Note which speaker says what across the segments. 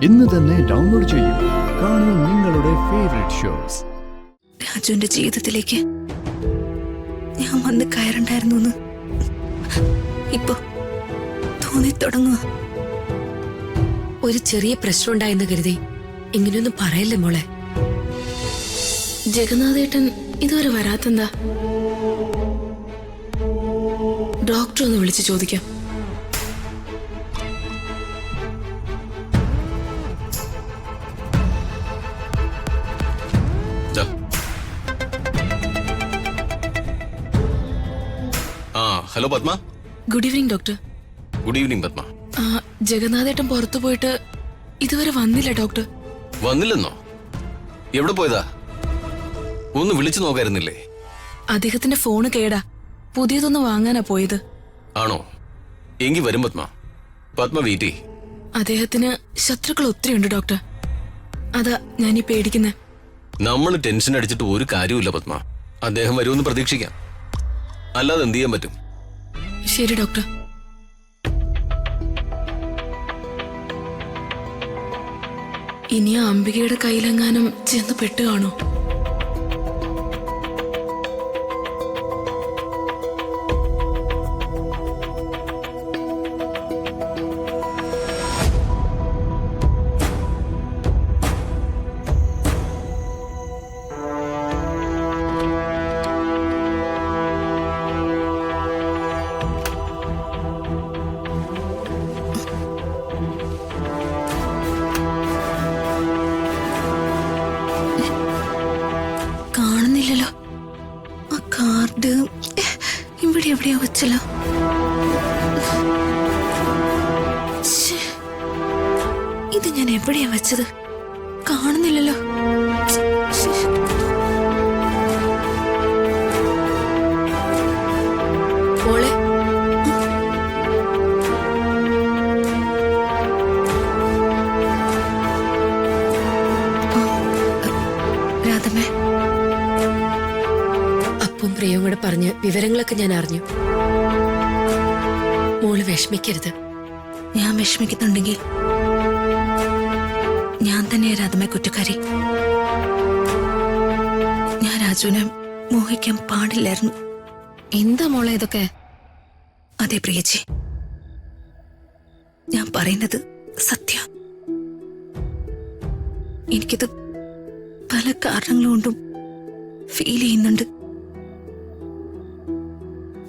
Speaker 1: ഇന്ന് തന്നെ ഡൗൺലോഡ് ചെയ്യൂ. കാണൂ നിങ്ങളുടെ ഫേവറേറ്റ് ഷോസ്.
Speaker 2: രാജുവിന്റെ ജീവിതത്തിലേക്ക് ഞാൻ വന്ന് കയറണ്ടായിരുന്നു ഇപ്പൊ തോന്നി തുടങ്ങുക.
Speaker 3: ഒരു ചെറിയ പ്രശ്നം ഉണ്ടായെന്ന് കരുതി ഇങ്ങനെയൊന്നും പറയല്ലേ മോളെ.
Speaker 4: ജഗന്നാഥേട്ടൻ ഇതുവരെ വരാത്തെന്താ? ഡോക്ടർ ഒന്ന് വിളിച്ച് ചോദിക്കാം.
Speaker 5: Hello Padma.
Speaker 4: Good evening doctor.
Speaker 5: Good evening Padma.
Speaker 4: ജഗന്നാഥേട്ടൻ പുറത്തു പോയിട്ട് ഇതുവരെ വന്നില്ല ഡോക്ടർ.
Speaker 5: വന്നില്ലെന്നോ? എവിടെ പോയതാ? ഒന്ന് വിളിച്ചു നോക്കായിരുന്നില്ലേ?
Speaker 4: അദ്ദേഹത്തിന്റെ ഫോണ് കേടാ, പുതിയതൊന്ന് വാങ്ങാനാ പോയത്.
Speaker 5: ആണോ? എങ്കി വരും പത്മ. പത്മ വീട്ടി.
Speaker 4: അദ്ദേഹത്തിന് ശത്രുക്കൾ ഒത്തിരിയുണ്ട് ഡോക്ടർ, അതാ ഞാനീ പേടിക്കുന്നെ.
Speaker 5: നമ്മൾ ടെൻഷൻ അടിച്ചിട്ട് ഒരു കാര്യമില്ല പത്മ. അദ്ദേഹം വരുമെന്ന് പ്രതീക്ഷിക്കാം, അല്ലാതെ എന്ത് ചെയ്യാൻ പറ്റും?
Speaker 4: ശരി ഡോക്ടർ. ഇനി ആ അംബികയുടെ കയ്യിലെങ്ങാനും ചെന്ന് പെട്ടു കാണോ?
Speaker 2: കാണുന്നില്ലല്ലോ. ആ കാർഡ് ഇവിടെ എവിടെയാ വെച്ചല്ലോ. ഇത് ഞാൻ എവിടെയാ വെച്ചത്? കാണുന്നില്ലല്ലോ.
Speaker 3: മോളെ,
Speaker 2: രാധമ്മേ,
Speaker 3: അപ്പും പ്രിയവും കൂടെ പറഞ്ഞ് വിവരങ്ങളൊക്കെ ഞാൻ അറിഞ്ഞു. മോള് വിഷമിക്കരുത്.
Speaker 2: ഞാൻ വിഷമിക്കുന്നുണ്ടെങ്കിൽ ഞാൻ തന്നെയാ രാധമ്മ കുറ്റക്കാരി. ഞാൻ രാജുവിനെ മോഹിക്കാൻ പാടില്ലായിരുന്നു.
Speaker 3: എന്താ മോളെ ഇതൊക്കെ?
Speaker 2: അതെ പ്രിയച്ചി, ഞാൻ പറയുന്നത് സത്യം. എനിക്കിത് പല കാരണങ്ങൾ കൊണ്ടും ഫീൽ ചെയ്യുന്നുണ്ട്.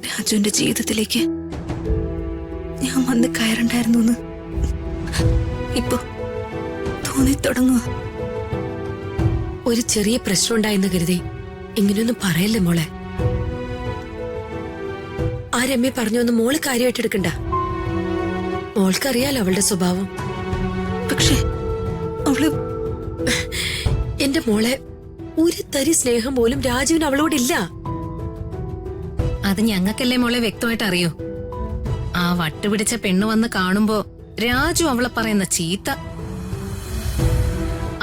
Speaker 2: രാജുവിന്റെ ജീവിതത്തിലേക്ക് ഞാൻ വന്ന് കയറണ്ടായിരുന്നു ഇപ്പൊ തോന്നി തുടങ്ങുക.
Speaker 3: ഒരു ചെറിയ പ്രശ്നം ഉണ്ടായെന്ന് കരുതി ഇങ്ങനെയൊന്നും പറയല്ലേ മോളെ. ആ രമ്യ പറഞ്ഞൊന്ന് മോള് കാര്യമായിട്ട് എടുക്കണ്ട. മോൾക്കറിയാലോ അവളുടെ സ്വഭാവം.
Speaker 2: പക്ഷേ അവള്
Speaker 3: എന്റെ മോളെ, ഒരു തരി സ്നേഹം പോലും രാജുവിന് അവളോടില്ല.
Speaker 6: അത് ഞങ്ങൾക്കല്ലേ മോളെ വ്യക്തമായിട്ട് അറിയൂ. ആ വട്ടുപിടിച്ച പെണ്ണ് വന്ന് കാണുമ്പോ രാജു അവളെ പറയുന്ന ചീത്ത,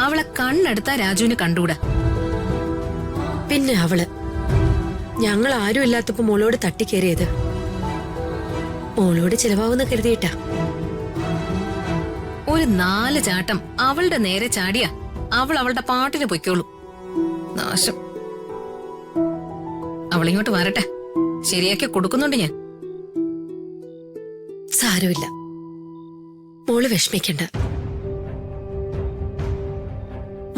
Speaker 6: അവളെ കണ്ണെടുത്താ രാജുവിന് കണ്ടൂടാ.
Speaker 3: പിന്നെ അവള് ഞങ്ങൾ ആരും ഇല്ലാത്തപ്പോ മോളോട് തട്ടിക്കേറിയത് മോളോട് ചിലവാകുന്ന കരുതിയിട്ടാ.
Speaker 6: ഒരു 4 ചാട്ടം അവളുടെ നേരെ ചാടിയാ അവൾ അവളുടെ പാട്ടിന് പൊയ്ക്കോളൂ. നാശം. അവളിങ്ങോട്ട് വരട്ടെ, ശരിയാക്കി കൊടുക്കുന്നുണ്ട് ഞാൻ.
Speaker 3: സാരമില്ല, മോള് വിഷമിക്കണ്ട.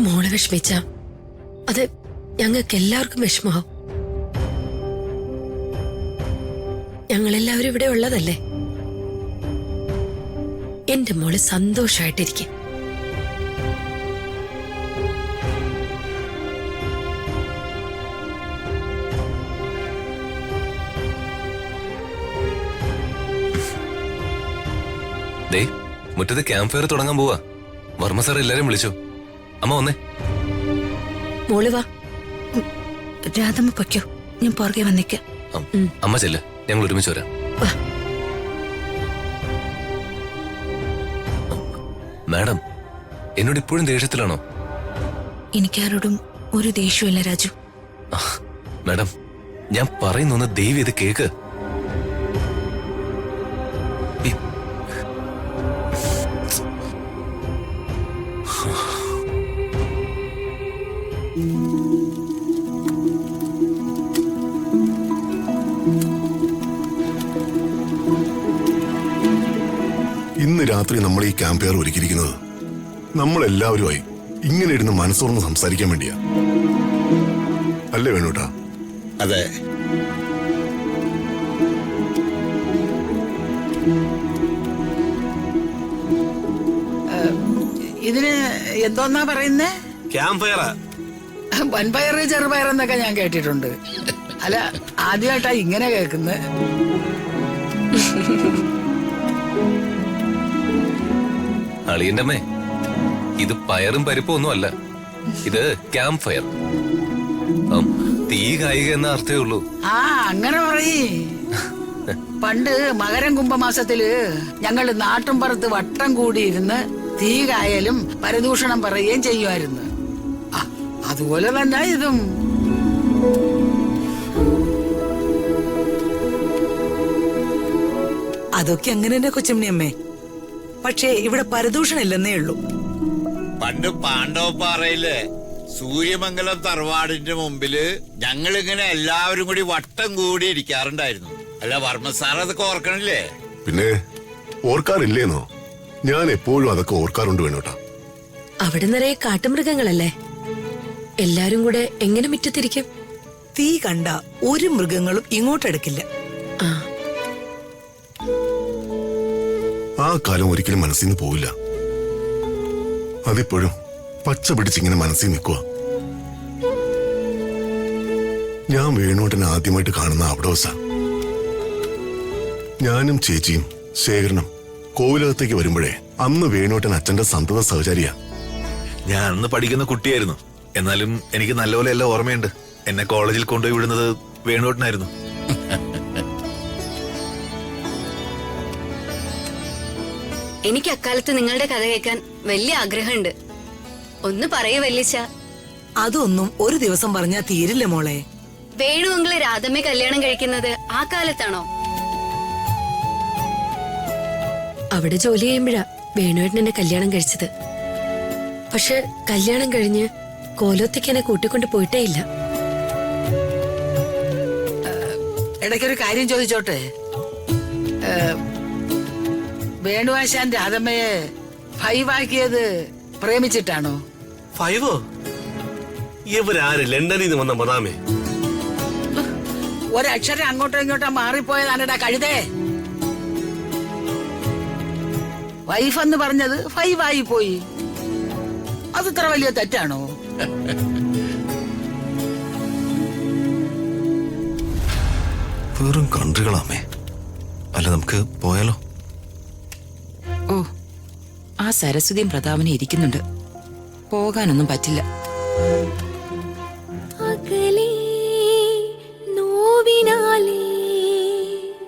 Speaker 3: മോള് വിഷമിച്ച അത് ഞങ്ങൾക്ക് എല്ലാവർക്കും വിഷമാവും. ഞങ്ങളെല്ലാവരും ഇവിടെ ഉള്ളതല്ലേ. എന്റെ മോള് സന്തോഷായിട്ടിരിക്കും.
Speaker 7: മുറ്റത്ത് ക്യാമ്പ് ഫയർ തുടങ്ങാൻ പോവാ. വർമ്മ സാർ എല്ലാരും വിളിച്ചു. അമ്മ വന്നേ.
Speaker 3: മോള് വാ.
Speaker 2: രാധമ്മ പൊയ്ക്കോ, ഞാൻ പുറകെ വന്നേക്കാം.
Speaker 7: അമ്മ ചെല്ല്, ഞങ്ങൾ ഒരുമിച്ച് വരാം. മാഡം, എന്നോട് ഇപ്പോഴും ദേഷ്യത്തിലാണോ?
Speaker 2: എനിക്കാരോടും ഒരു ദേഷ്യമില്ല രാജു.
Speaker 7: മാഡം, ഞാൻ പറയുന്നൊന്ന് ദയവ് ഇത് കേക്ക്.
Speaker 8: ഇന്ന് രാത്രി നമ്മൾ ഈ ക്യാമ്പ് ഫയർ ഒരുക്കിയിരിക്കുന്നത് നമ്മളെല്ലാവരുമായി ഇങ്ങനെ ഇരുന്ന് മനസ്സോർന്ന് സംസാരിക്കാൻ വേണ്ടിയാ, അല്ലേ വേണൂട്ടാ?
Speaker 9: അതെ.
Speaker 10: ഇതിന് എന്തോന്നാ പറയുന്നേ?
Speaker 9: ക്യാമ്പ് ഫയറാ.
Speaker 10: വൻപയറ് ചെറുപയറെന്നൊക്കെ ഞാൻ കേട്ടിട്ടുണ്ട്. അല്ല, ആദ്യമായിട്ടാ ഇങ്ങനെ കേൾക്കുന്നത്.
Speaker 7: അളിയന്റെ അമ്മേ, ഇത് പയറും പരിപ്പും ഒന്നും അല്ല, ഇത് ക്യാമ്പ് ഫയർ. തീ കായിക എന്ന അർത്ഥമേ ഉള്ളൂ.
Speaker 10: ആ, അങ്ങനെ പറയ്. പണ്ട് മകരം കുംഭമാസത്തില് ഞങ്ങള് നാട്ടുംപുറത്ത് വട്ടം കൂടിയിരുന്ന് തീ കായലും പരദൂഷണം പറയുകയും ചെയ്യുമായിരുന്നു. അതുപോലെ തന്നെ ഇതും.
Speaker 11: അതൊക്കെ അങ്ങനെ തന്നെ കൊച്ചമ്മണിയമ്മേ. പക്ഷേ ഇവിടെ പരദൂഷണം ഇല്ലെന്നേ ഉള്ളൂ.
Speaker 9: പണ്ട് പാണ്ഡവപ്പാറയില് സൂര്യമംഗലം തറവാടിന്റെ മുമ്പില് ഞങ്ങളിങ്ങനെ എല്ലാവരും കൂടി വട്ടം കൂടി ഇരിക്കാറുണ്ടായിരുന്നു. അല്ല, വർമ്മ സാർ അതൊക്കെ ഓർക്കണില്ലേ?
Speaker 8: പിന്നെ ഓർക്കാറില്ലേന്നോ? ഞാൻ എപ്പോഴും അതൊക്കെ ഓർക്കാറുണ്ട് വേണൂട്ടാ.
Speaker 3: അവിടെ നിറയെ കാട്ടുമൃഗങ്ങളല്ലേ, എല്ലാരും കൂടെ എങ്ങനെ മുറ്റത്തിരിക്കും?
Speaker 11: തീ കണ്ട ഒരു മൃഗങ്ങളും ഇങ്ങോട്ടെടുക്കില്ല.
Speaker 8: ആ കാലം ഒരിക്കലും മനസ്സിൽ നിന്ന് പോവില്ല. അതിപ്പോഴും പച്ച പിടിച്ചിങ്ങനെ മനസ്സിൽ നിൽക്കുക. ഞാൻ വേണൂട്ടനെ ആദ്യമായിട്ട് കാണുന്ന അവിടെ വച്ച ഞാനും ചേച്ചിയും ശേഖരനും കോവിലകത്തേക്ക് വരുമ്പോഴേ അന്ന് വേണൂട്ടൻ അച്ഛന്റെ സന്തത സഹചാരിയാ.
Speaker 12: ഞാൻ അന്ന് പഠിക്കുന്ന കുട്ടിയായിരുന്നു. എന്നാലും എനിക്ക് നല്ലപോലെ എല്ലാം ഓർമ്മയുണ്ട്. എന്നെ കോളേജിൽ കൊണ്ടുപോയി വിടുന്നത് വേണൂട്ടനായിരുന്നു.
Speaker 13: എനിക്ക് അക്കാലത്ത് നിങ്ങളുടെ കഥ കേൾക്കാൻ വലിയ ആഗ്രഹമുണ്ട്. ഒന്ന് പറയൂ വല്യച്ഛ.
Speaker 11: അതൊന്നും ഒരു ദിവസം പറഞ്ഞാ തീരില്ല മോളെ.
Speaker 13: വേണു അങ്കിള് രാധമ്മയെ കല്യാണം കഴിക്കുന്നത് ആ കാലത്താണോ?
Speaker 3: അവിടെ ജോലി ചെയ്യുമ്പോഴാ വേണുവേട്ടൻ എന്നെ കല്യാണം കഴിച്ചത്. പക്ഷെ കല്യാണം കഴിഞ്ഞ് കോലോത്തേക്ക് എന്നെ കൂട്ടിക്കൊണ്ട് പോയിട്ടേ ഇല്ല.
Speaker 10: ഇടയ്ക്കൊരു കാര്യം ചോദിച്ചോട്ടെ? വേണുവാശാൻ രാധമ്മയെ ഫൈവാക്കിയത് പ്രേമിച്ചിട്ടാണോ?
Speaker 9: ഫൈവോ? ഇവരാര് ലണ്ടനിൽ നിന്ന് വന്ന മദാമേ?
Speaker 10: ഒരക്ഷരം അങ്ങോട്ടോ ഇങ്ങോട്ടോ മാറിപ്പോയതാണെടാ കഴുതേ. വൈഫ് എന്ന് പറഞ്ഞത് ഫൈവായി പോയി. അത് ഇത്ര വലിയ തെറ്റാണോ?
Speaker 12: വെറും കൺട്രികളാമേ. അല്ല, നമുക്ക് പോയാലോ?
Speaker 2: ഓ, ആ സരസ്വതിയും പ്രതാപനും ഇരിക്കുന്നുണ്ട്. പോകാനൊന്നും പറ്റില്ല.
Speaker 13: അകലെ